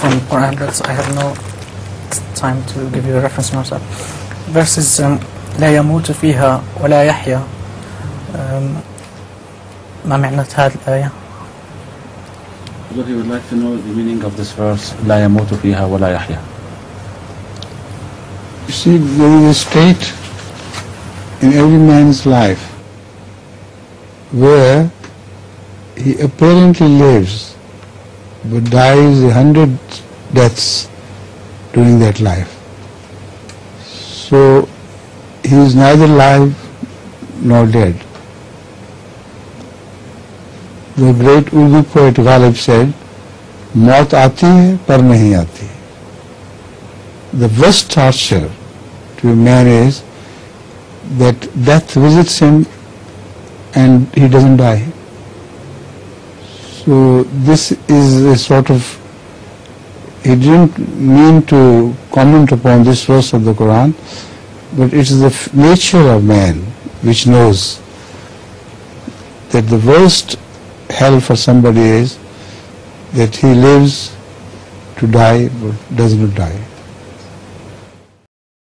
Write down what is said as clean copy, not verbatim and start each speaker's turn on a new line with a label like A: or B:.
A: from Quran, but I have no time to give you a reference now, sir. Verses لا يموت فيها ولا يحيا. ما معنى هذه الآية؟
B: Well, he would like to know the meaning of this verse لا يموت فيها ولا يحيا.
C: You see, there is a state in every man's life where he apparently lives but dies 100 deaths during that life. So he is neither alive nor dead. The great Urdu poet Ghalib said, "Maut aati hai par nahi aati." The worst torture to a man is that death visits him and he doesn't die. So this is a sort of, he didn't mean to comment upon this verse of the Quran, but it is the nature of man which knows that the worst hell for somebody is that he lives to die but does not die.